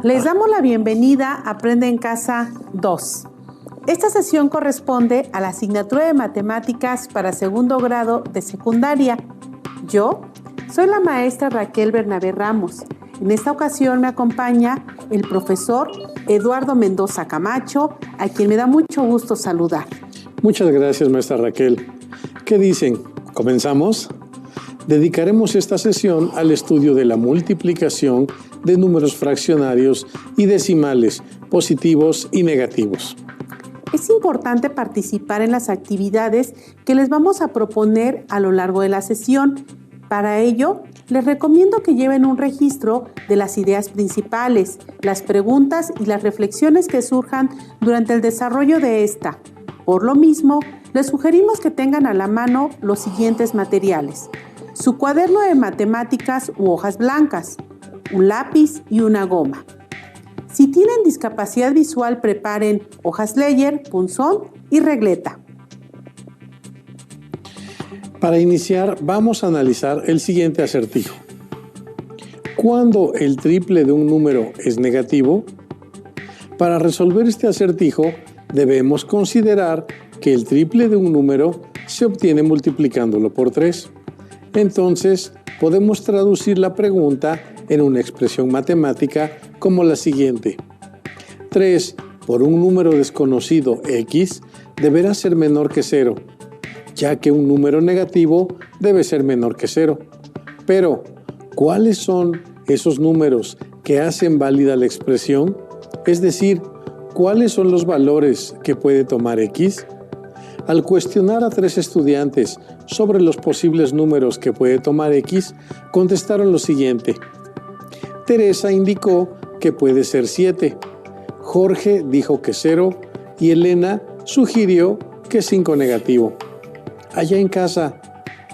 Les damos la bienvenida a Aprende en Casa 2. Esta sesión corresponde a la asignatura de Matemáticas para segundo grado de secundaria. Yo soy la maestra Raquel Bernabé Ramos. En esta ocasión me acompaña el profesor Eduardo Mendoza Camacho, a quien me da mucho gusto saludar. Muchas gracias, maestra Raquel. ¿Qué dicen? ¿Comenzamos? Dedicaremos esta sesión al estudio de la multiplicación de números fraccionarios y decimales, positivos y negativos. Es importante participar en las actividades que les vamos a proponer a lo largo de la sesión. Para ello, les recomiendo que lleven un registro de las ideas principales, las preguntas y las reflexiones que surjan durante el desarrollo de esta. Por lo mismo, les sugerimos que tengan a la mano los siguientes materiales: su cuaderno de matemáticas u hojas blancas, un lápiz y una goma. Si tienen discapacidad visual, preparen hojas Leyer, punzón y regleta. Para iniciar, vamos a analizar el siguiente acertijo. ¿Cuándo el triple de un número es negativo? Para resolver este acertijo, debemos considerar que el triple de un número se obtiene multiplicándolo por 3. Entonces, podemos traducir la pregunta en una expresión matemática como la siguiente. 3 por un número desconocido x deberá ser menor que 0, ya que un número negativo debe ser menor que 0. Pero, ¿cuáles son esos números que hacen válida la expresión? Es decir, ¿cuáles son los valores que puede tomar x? Al cuestionar a 3 estudiantes sobre los posibles números que puede tomar x, contestaron lo siguiente. Teresa indicó que puede ser 7, Jorge dijo que 0 y Elena sugirió que 5 negativo. Allá en casa,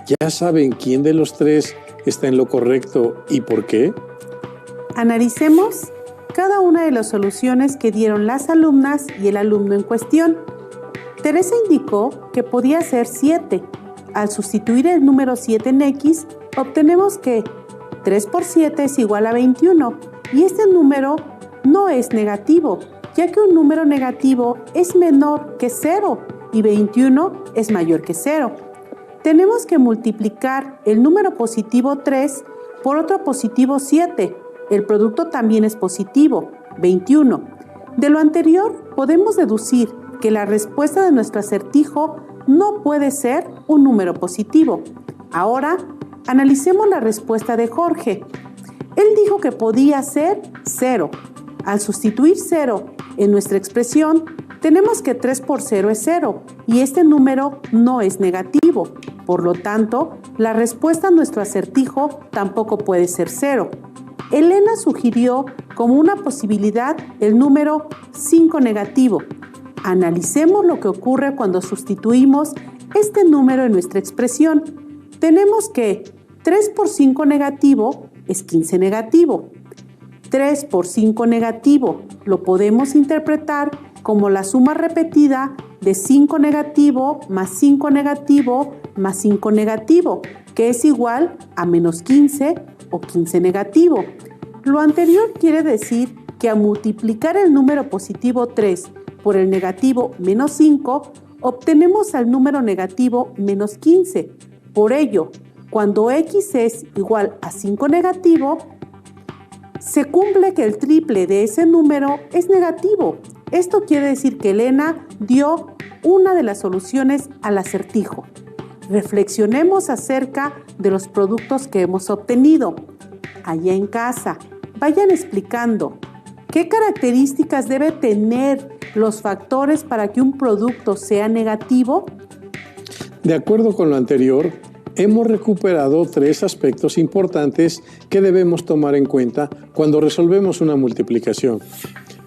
¿ya saben quién de los 3 está en lo correcto y por qué? Analicemos cada una de las soluciones que dieron las alumnas y el alumno en cuestión. Teresa indicó que podía ser 7. Al sustituir el número 7 en x, obtenemos que 3 por 7 es igual a 21 y este número no es negativo, ya que un número negativo es menor que 0 y 21 es mayor que 0. Tenemos que multiplicar el número positivo 3 por otro positivo 7. El producto también es positivo, 21. De lo anterior, podemos deducir que la respuesta de nuestro acertijo no puede ser un número positivo. Ahora, analicemos la respuesta de Jorge. Él dijo que podía ser 0. Al sustituir 0 en nuestra expresión, tenemos que 3 por 0 es 0 y este número no es negativo. Por lo tanto, la respuesta a nuestro acertijo tampoco puede ser 0. Elena sugirió como una posibilidad el número 5 negativo. Analicemos lo que ocurre cuando sustituimos este número en nuestra expresión. Tenemos que 3 por 5 negativo es 15 negativo. 3 por 5 negativo lo podemos interpretar como la suma repetida de 5 negativo más 5 negativo más 5 negativo, que es igual a menos 15 o 15 negativo. Lo anterior quiere decir que al multiplicar el número positivo 3 por el negativo menos 5, obtenemos al número negativo menos 15. Por ello, cuando x es igual a 5 negativo, se cumple que el triple de ese número es negativo. Esto quiere decir que Elena dio una de las soluciones al acertijo. Reflexionemos acerca de los productos que hemos obtenido. Allá en casa, vayan explicando qué características debe tener los factores para que un producto sea negativo. De acuerdo con lo anterior, hemos recuperado 3 aspectos importantes que debemos tomar en cuenta cuando resolvemos una multiplicación.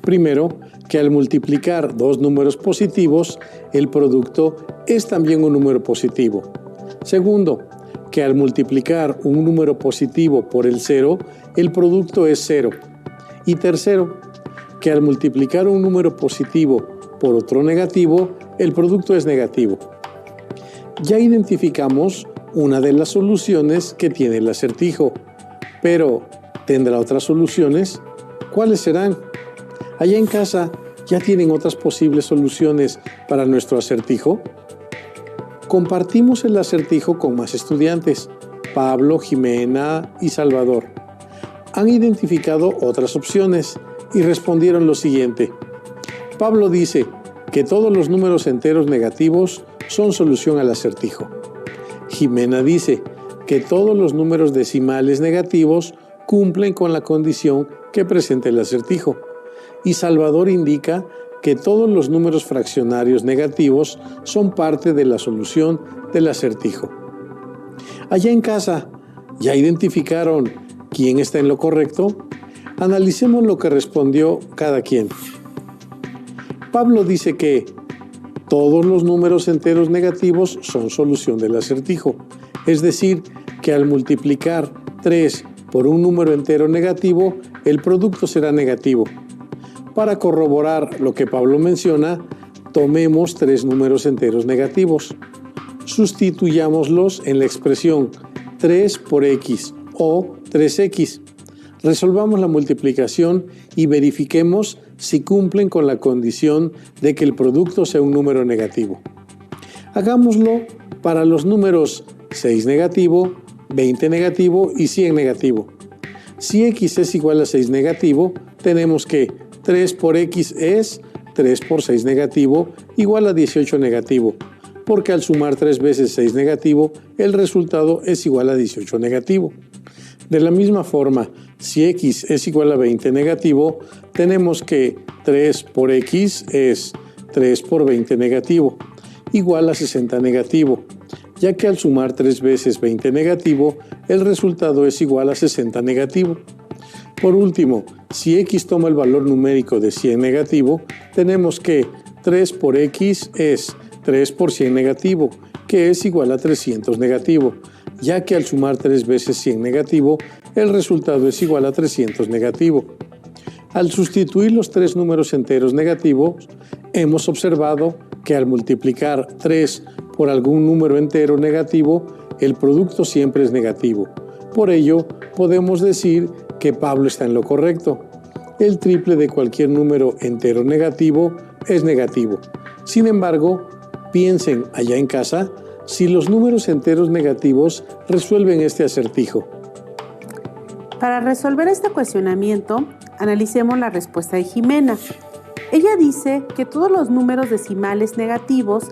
Primero, que al multiplicar 2 números positivos, el producto es también un número positivo. Segundo, que al multiplicar un número positivo por el 0, el producto es 0. Y tercero, que al multiplicar un número positivo por otro negativo, el producto es negativo. Ya identificamos una de las soluciones que tiene el acertijo, pero tendrá otras soluciones. ¿Cuáles serán? Allá en casa, ¿ya tienen otras posibles soluciones para nuestro acertijo? Compartimos el acertijo con más estudiantes. Pablo, Jimena y Salvador han identificado otras opciones y respondieron lo siguiente. Pablo dice que todos los números enteros negativos son solución al acertijo. Jimena dice que todos los números decimales negativos cumplen con la condición que presenta el acertijo. Y Salvador indica que todos los números fraccionarios negativos son parte de la solución del acertijo. Allá en casa, ¿ya identificaron quién está en lo correcto? Analicemos lo que respondió cada quien. Pablo dice que todos los números enteros negativos son solución del acertijo. Es decir, que al multiplicar 3 por un número entero negativo, el producto será negativo. Para corroborar lo que Pablo menciona, tomemos 3 números enteros negativos. Sustituyámoslos en la expresión 3 por x o 3x. Resolvamos la multiplicación y verifiquemos si cumplen con la condición de que el producto sea un número negativo. Hagámoslo para los números 6 negativo, 20 negativo y 100 negativo. Si x es igual a 6 negativo, tenemos que 3 por x es 3 por 6 negativo igual a 18 negativo, porque al sumar 3 veces 6 negativo, el resultado es igual a 18 negativo. De la misma forma, si x es igual a 20 negativo, tenemos que 3 por x es 3 por 20 negativo, igual a 60 negativo, ya que al sumar 3 veces 20 negativo, el resultado es igual a 60 negativo. Por último, si x toma el valor numérico de 100 negativo, tenemos que 3 por x es 3 por 100 negativo, que es igual a 300 negativo, ya que al sumar 3 veces 100 negativo, el resultado es igual a 300 negativo. Al sustituir los 3 números enteros negativos, hemos observado que al multiplicar 3 por algún número entero negativo, el producto siempre es negativo. Por ello, podemos decir que Pablo está en lo correcto. El triple de cualquier número entero negativo es negativo. Sin embargo, piensen allá en casa si los números enteros negativos resuelven este acertijo. Para resolver este cuestionamiento, analicemos la respuesta de Jimena. Ella dice que todos los números decimales negativos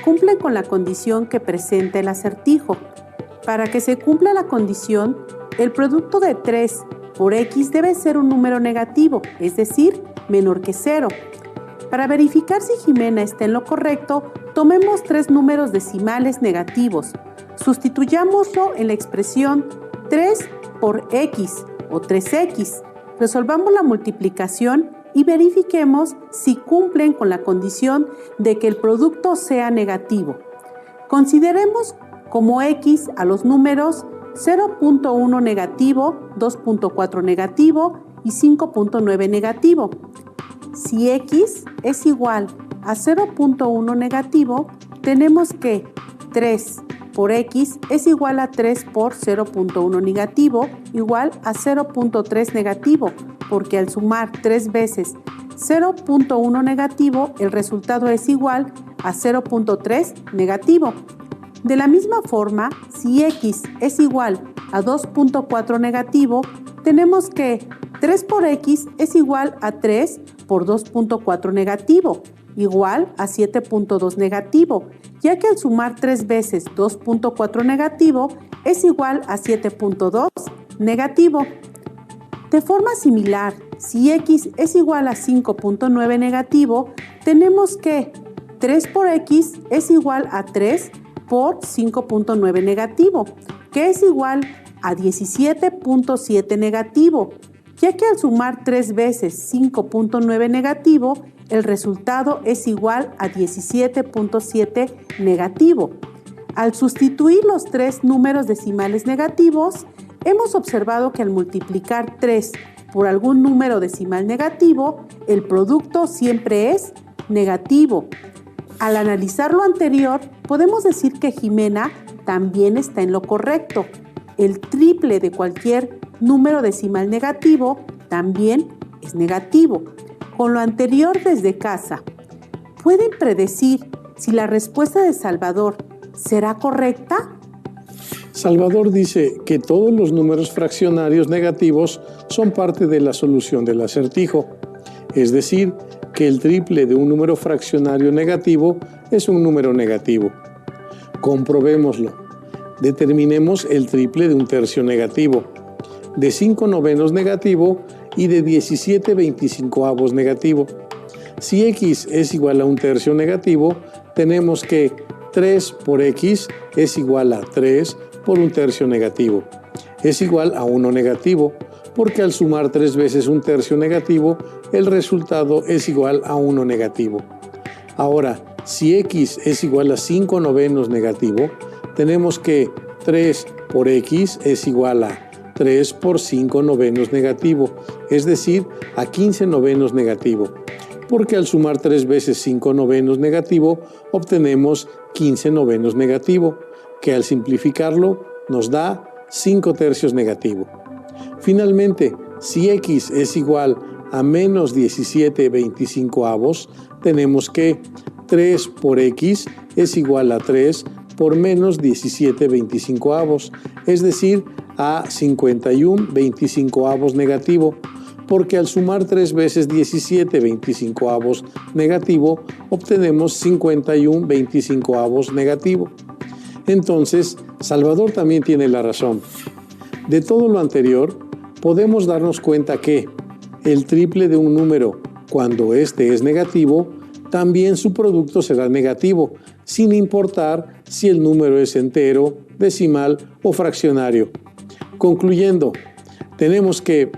cumplen con la condición que presenta el acertijo. Para que se cumpla la condición, el producto de 3 por x debe ser un número negativo, es decir, menor que 0. Para verificar si Jimena está en lo correcto, tomemos 3 números decimales negativos. Sustituyámoslo en la expresión 3 por x o 3x. Resolvamos la multiplicación y verifiquemos si cumplen con la condición de que el producto sea negativo. Consideremos como x a los números 0.1 negativo, 2.4 negativo y 5.9 negativo. Si x es igual a 0.1 negativo, tenemos que 3 por x es igual a 3 por 0.1 negativo igual a 0.3 negativo, porque al sumar 3 veces 0.1 negativo, el resultado es igual a 0.3 negativo. De la misma forma, si x es igual a 2.4 negativo, tenemos que 3 por x es igual a 3 por 2.4 negativo, igual a 7.2 negativo, ya que al sumar 3 veces 2.4 negativo es igual a 7.2 negativo. De forma similar, si x es igual a 5.9 negativo, tenemos que 3 por x es igual a 3 por 5.9 negativo, que es igual a 17.7 negativo, ya que al sumar 3 veces 5.9 negativo, el resultado es igual a 17.7 negativo. Al sustituir los 3 números decimales negativos, hemos observado que al multiplicar 3 por algún número decimal negativo, el producto siempre es negativo. Al analizar lo anterior, podemos decir que Jimena también está en lo correcto. El triple de cualquier número decimal negativo también es negativo. Con lo anterior desde casa, ¿pueden predecir si la respuesta de Salvador será correcta? Salvador dice que todos los números fraccionarios negativos son parte de la solución del acertijo, es decir, que el triple de un número fraccionario negativo es un número negativo. Comprobémoslo. Determinemos el triple de un tercio negativo, de 5 novenos negativo y de 17 25avos negativo. Si x es igual a un tercio negativo, tenemos que 3 por x es igual a 3 por un tercio negativo. Es igual a 1 negativo, porque al sumar 3 veces un tercio negativo, el resultado es igual a 1 negativo. Ahora, si x es igual a 5 novenos negativo, tenemos que 3 por x es igual a 3 por 5 novenos negativo, es decir, a 15 novenos negativo, porque al sumar 3 veces 5 novenos negativo, obtenemos 15 novenos negativo, que al simplificarlo nos da 5 tercios negativo. Finalmente, si x es igual a menos 17 25avos, tenemos que 3 por x es igual a 3 por menos 17 25avos, es decir, a 51 25avos negativo, porque al sumar 3 veces 17 25avos negativo, obtenemos 51 25avos negativo. Entonces, Salvador también tiene la razón. De todo lo anterior, podemos darnos cuenta que el triple de un número, cuando éste es negativo, también su producto será negativo, sin importar si el número es entero, decimal o fraccionario. Concluyendo, tenemos que,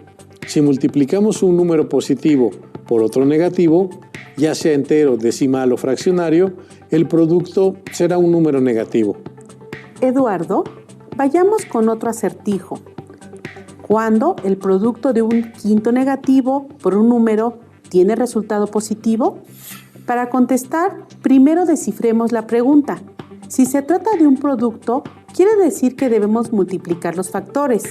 si multiplicamos un número positivo por otro negativo, ya sea entero, decimal o fraccionario, el producto será un número negativo. Eduardo, vayamos con otro acertijo. ¿Cuándo el producto de un quinto negativo por un número tiene resultado positivo? Para contestar, primero descifremos la pregunta. Si se trata de un producto, quiere decir que debemos multiplicar los factores.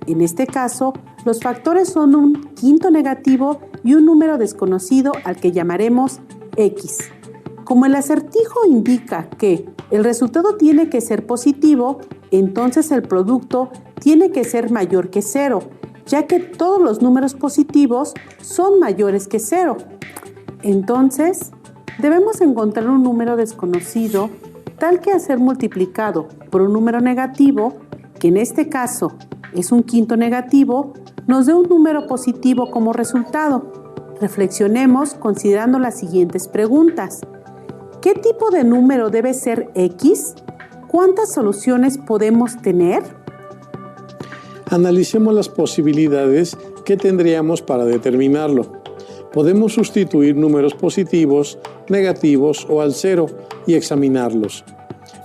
En este caso, los factores son un quinto negativo y un número desconocido al que llamaremos x. Como el acertijo indica que el resultado tiene que ser positivo, entonces el producto tiene que ser mayor que 0, ya que todos los números positivos son mayores que 0. Entonces, debemos encontrar un número desconocido tal que al ser multiplicado por un número negativo, que en este caso es un quinto negativo, nos dé un número positivo como resultado. Reflexionemos considerando las siguientes preguntas. ¿Qué tipo de número debe ser x? ¿Cuántas soluciones podemos tener? Analicemos las posibilidades que tendríamos para determinarlo. Podemos sustituir números positivos, negativos o al cero y examinarlos.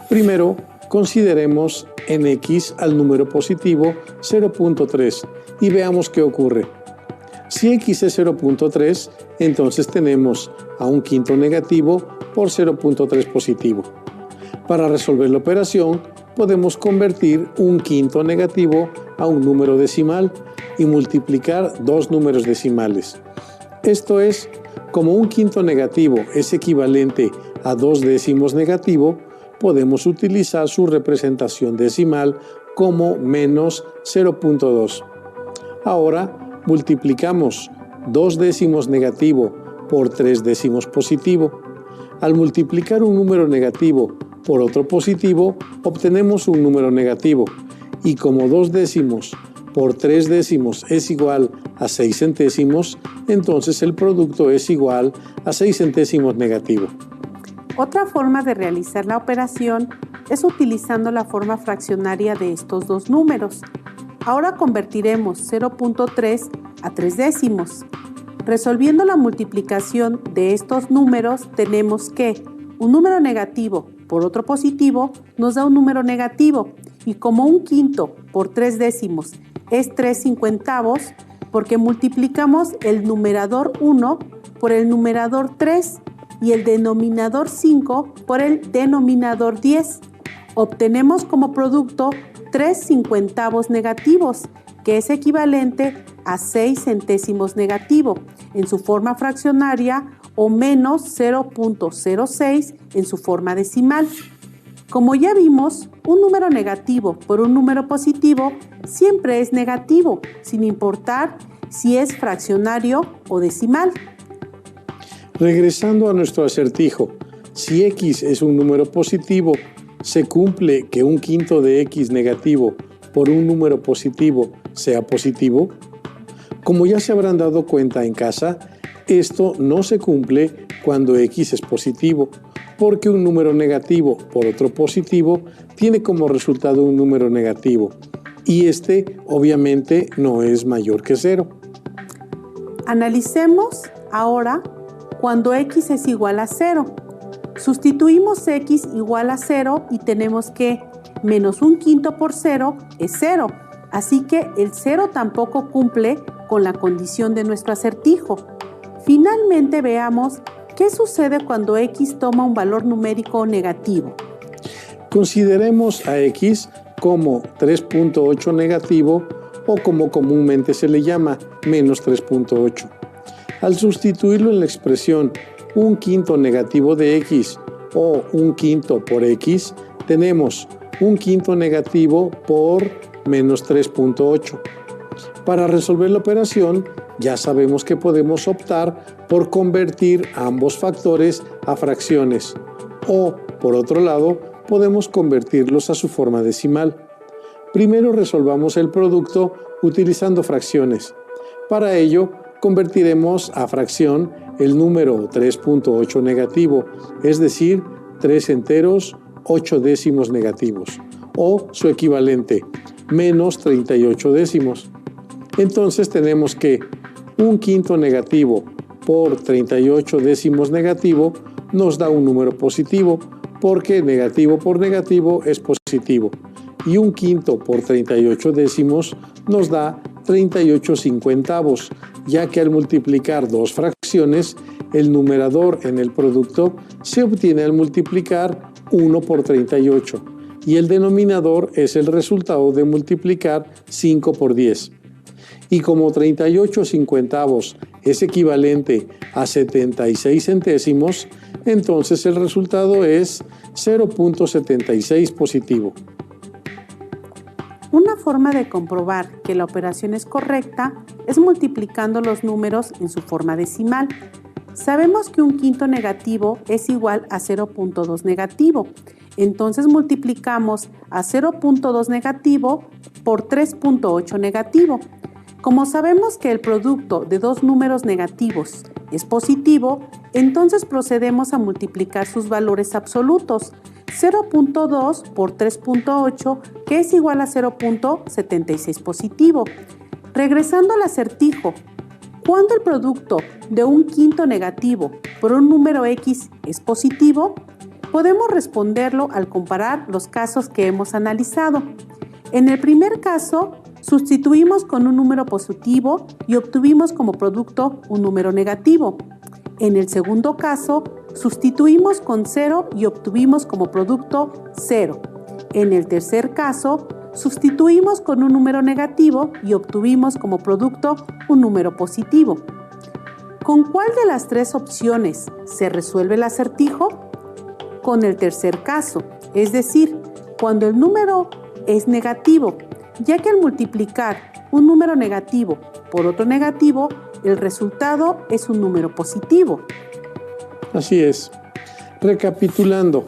Primero, consideremos en x al número positivo 0.3 y veamos qué ocurre. Si x es 0.3, entonces tenemos a un quinto negativo por 0.3 positivo. Para resolver la operación, podemos convertir un quinto negativo a un número decimal y multiplicar dos números decimales. Esto es, como un quinto negativo es equivalente a 2 décimos negativo, podemos utilizar su representación decimal como menos 0.2. Ahora multiplicamos 2 décimos negativo por 3 décimos positivo. Al multiplicar un número negativo por otro positivo, obtenemos un número negativo. Y como 2 décimos por 3 décimos es igual a 6 centésimos, entonces el producto es igual a 6 centésimos negativo. Otra forma de realizar la operación es utilizando la forma fraccionaria de estos dos números. Ahora convertiremos 0.3 a 3 décimos. Resolviendo la multiplicación de estos números, tenemos que un número negativo por otro positivo nos da un número negativo, y como un quinto por 3 décimos es 3 cincuentavos, porque multiplicamos el numerador 1 por el numerador 3 y el denominador 5 por el denominador 10. Obtenemos como producto 3 cincuentavos negativos, que es equivalente a 6 centésimos negativo en su forma fraccionaria o menos 0.06 en su forma decimal. Como ya vimos, un número negativo por un número positivo siempre es negativo, sin importar si es fraccionario o decimal. Regresando a nuestro acertijo, si x es un número positivo, ¿se cumple que un quinto de x negativo por un número positivo sea positivo? Como ya se habrán dado cuenta en casa, esto no se cumple cuando x es positivo, porque un número negativo por otro positivo tiene como resultado un número negativo, y este obviamente no es mayor que 0. Analicemos ahora cuando x es igual a 0. Sustituimos x igual a 0 y tenemos que menos un quinto por 0 es 0, así que el 0 tampoco cumple con la condición de nuestro acertijo. Finalmente veamos qué sucede cuando x toma un valor numérico negativo. Consideremos a x como 3.8 negativo o como comúnmente se le llama, menos 3.8. Al sustituirlo en la expresión un quinto negativo de x o un quinto por x, tenemos un quinto negativo por menos 3.8. Para resolver la operación, ya sabemos que podemos optar por convertir ambos factores a fracciones o, por otro lado, podemos convertirlos a su forma decimal. Primero resolvamos el producto utilizando fracciones. Para ello, convertiremos a fracción el número 3.8 negativo, es decir, 3 enteros, 8 décimos negativos, o su equivalente, menos 38 décimos. Entonces tenemos que un quinto negativo por 38 décimos negativo nos da un número positivo, porque negativo por negativo es positivo, y un quinto por 38 décimos nos da 38 cincuentavos, ya que al multiplicar dos fracciones, el numerador en el producto se obtiene al multiplicar 1 por 38, y el denominador es el resultado de multiplicar 5 por 10. Y como 38 cincuentavos es equivalente a 76 centésimos, entonces el resultado es 0.76 positivo. Una forma de comprobar que la operación es correcta es multiplicando los números en su forma decimal. Sabemos que un quinto negativo es igual a 0.2 negativo. Entonces multiplicamos a 0.2 negativo por 3.8 negativo. Como sabemos que el producto de dos números negativos es positivo, entonces procedemos a multiplicar sus valores absolutos. 0.2 por 3.8, que es igual a 0.76 positivo. Regresando al acertijo, cuando el producto de un quinto negativo por un número x es positivo, podemos responderlo al comparar los casos que hemos analizado. En el primer caso, sustituimos con un número positivo y obtuvimos como producto un número negativo. En el segundo caso, sustituimos con 0 y obtuvimos como producto 0. En el tercer caso, sustituimos con un número negativo y obtuvimos como producto un número positivo. ¿Con cuál de las tres opciones se resuelve el acertijo? Con el tercer caso, es decir, cuando el número es negativo, ya que al multiplicar un número negativo por otro negativo, el resultado es un número positivo. Así es. Recapitulando,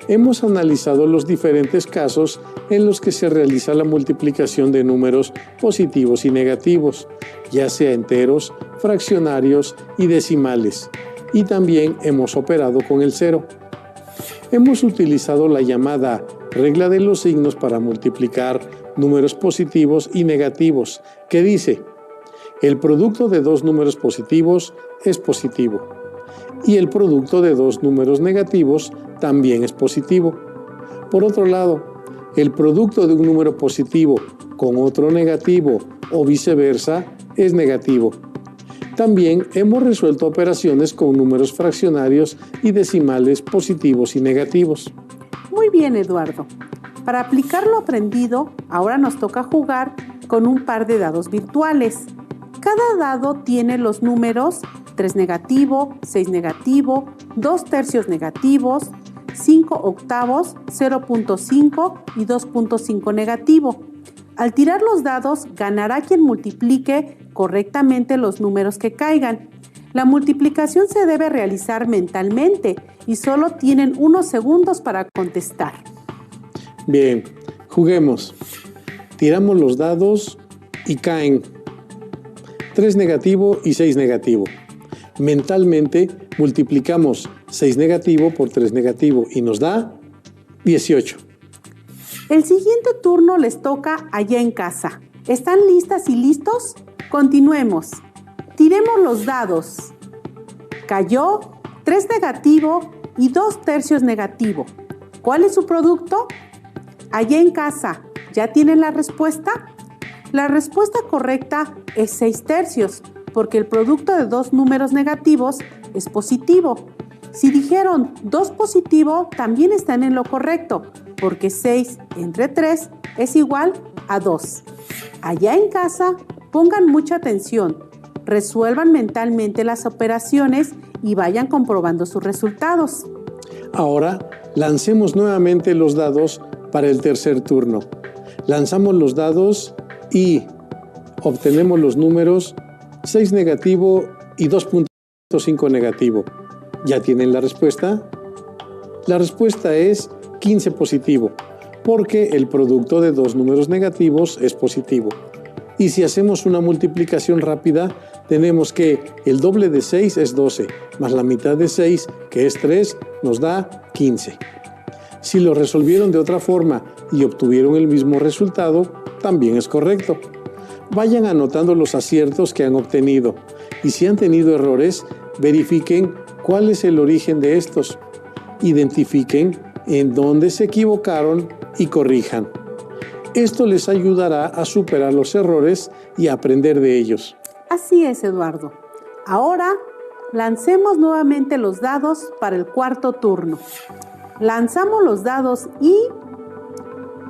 hemos analizado los diferentes casos en los que se realiza la multiplicación de números positivos y negativos, ya sea enteros, fraccionarios y decimales, y también hemos operado con el 0. Hemos utilizado la llamada regla de los signos para multiplicar números positivos y negativos, que dice: el producto de dos números positivos es positivo, y el producto de dos números negativos también es positivo. Por otro lado, el producto de un número positivo con otro negativo o viceversa es negativo. También hemos resuelto operaciones con números fraccionarios y decimales positivos y negativos. Muy bien, Eduardo. Para aplicar lo aprendido, ahora nos toca jugar con un par de dados virtuales. Cada dado tiene los números 3 negativo, 6 negativo, 2 tercios negativos, 5 octavos, 0.5 y 2.5 negativo. Al tirar los dados, ganará quien multiplique correctamente los números que caigan. La multiplicación se debe realizar mentalmente y solo tienen unos segundos para contestar. Bien, juguemos. Tiramos los dados y caen 3 negativo y 6 negativo. Mentalmente multiplicamos 6 negativo por 3 negativo y nos da 18. El siguiente turno les toca allá en casa. ¿Están listas y listos? Continuemos. Tiremos los dados. Cayó 3 negativo y 2 tercios negativo. ¿Cuál es su producto? Allá en casa, ¿ya tienen la respuesta? La respuesta correcta es 6 tercios, porque el producto de dos números negativos es positivo. Si dijeron 2 positivo, también están en lo correcto, porque 6 entre 3 es igual a 2. Allá en casa, pongan mucha atención, resuelvan mentalmente las operaciones y vayan comprobando sus resultados. Ahora, lancemos nuevamente los dados para el tercer turno. Lanzamos los dados y obtenemos los números 6 negativo y 2.5 negativo. ¿Ya tienen la respuesta? La respuesta es 15 positivo, porque el producto de dos números negativos es positivo. Y si hacemos una multiplicación rápida, tenemos que el doble de 6 es 12, más la mitad de 6, que es 3, nos da 15. Si lo resolvieron de otra forma y obtuvieron el mismo resultado, también es correcto. Vayan anotando los aciertos que han obtenido y si han tenido errores, verifiquen cuál es el origen de estos. Identifiquen en dónde se equivocaron y corrijan. Esto les ayudará a superar los errores y a aprender de ellos. Así es, Eduardo. Ahora, lancemos nuevamente los dados para el cuarto turno. Lanzamos los dados y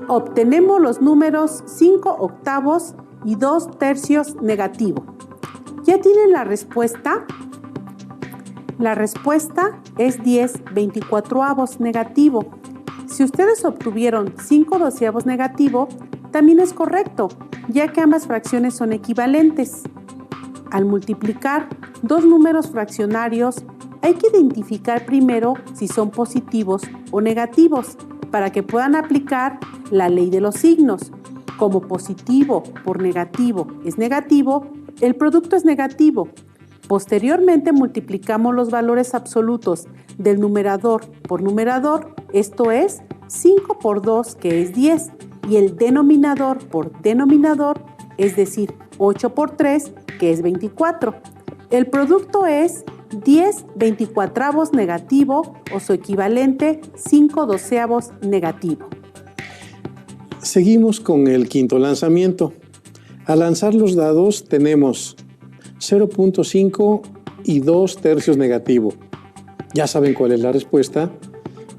obtenemos los números 5 octavos y 2 tercios negativo. ¿Ya tienen la respuesta? La respuesta es 10 24avos negativo. Si ustedes obtuvieron 5 doceavos negativo, también es correcto, ya que ambas fracciones son equivalentes. Al multiplicar dos números fraccionarios, hay que identificar primero si son positivos o negativos, para que puedan aplicar la ley de los signos. Como positivo por negativo es negativo, el producto es negativo. Posteriormente multiplicamos los valores absolutos del numerador por numerador, esto es 5 por 2, que es 10, y el denominador por denominador, es decir, 8 por 3, que es 24. El producto es 10 24avos negativo o su equivalente 5 doceavos negativo. Seguimos con el quinto lanzamiento. Al lanzar los dados tenemos 0.5 y 2 tercios negativo. ¿Ya saben cuál es la respuesta?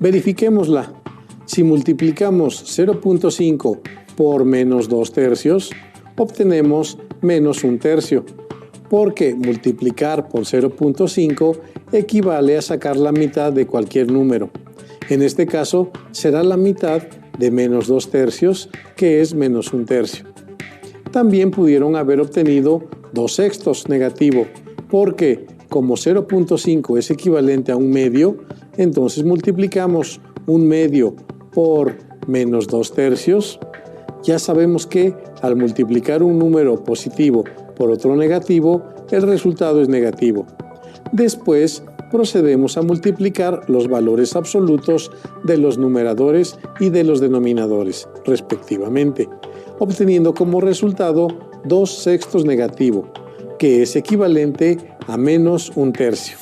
Verifiquémosla. Si multiplicamos 0.5 por menos 2 tercios, obtenemos menos 1 tercio, porque multiplicar por 0.5 equivale a sacar la mitad de cualquier número. En este caso, será la mitad de menos 2 tercios, que es menos 1 tercio. También pudieron haber obtenido 2 sextos negativo, porque como 0.5 es equivalente a 1 medio, entonces multiplicamos 1 medio por menos 2 tercios. Ya sabemos que al multiplicar un número positivo por otro negativo, el resultado es negativo. Después procedemos a multiplicar los valores absolutos de los numeradores y de los denominadores, respectivamente, obteniendo como resultado 2 sextos negativo, que es equivalente a menos 1 tercio.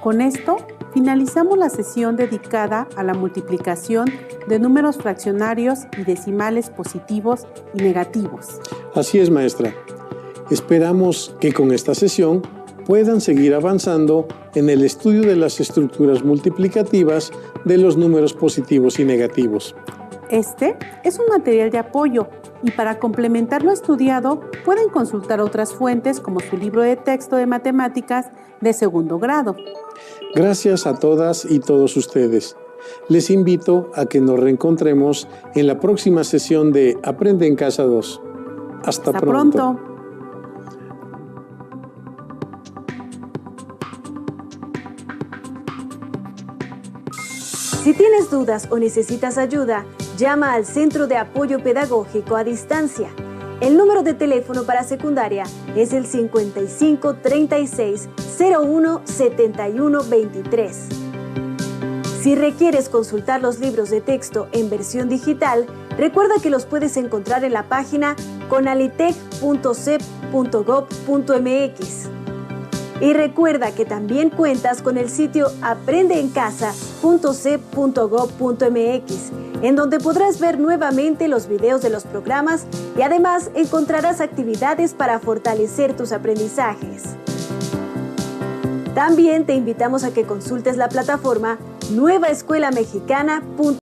Con esto, finalizamos la sesión dedicada a la multiplicación de números fraccionarios y decimales positivos y negativos. Así es, maestra. Esperamos que con esta sesión puedan seguir avanzando en el estudio de las estructuras multiplicativas de los números positivos y negativos. Este es un material de apoyo y para complementar lo estudiado pueden consultar otras fuentes como su libro de texto de matemáticas de segundo grado. Gracias a todas y todos ustedes. Les invito a que nos reencontremos en la próxima sesión de Aprende en Casa 2. Hasta pronto. Si tienes dudas o necesitas ayuda, llama al Centro de Apoyo Pedagógico a Distancia. El número de teléfono para secundaria es el 55 36 01 71 23. Si requieres consultar los libros de texto en versión digital, recuerda que los puedes encontrar en la página conalitec.cep.gov.mx. Y recuerda que también cuentas con el sitio aprendeencasa.cep.gov.mx, en donde podrás ver nuevamente los videos de los programas y además encontrarás actividades para fortalecer tus aprendizajes. También te invitamos a que consultes la plataforma nuevaescuelamexicana.com.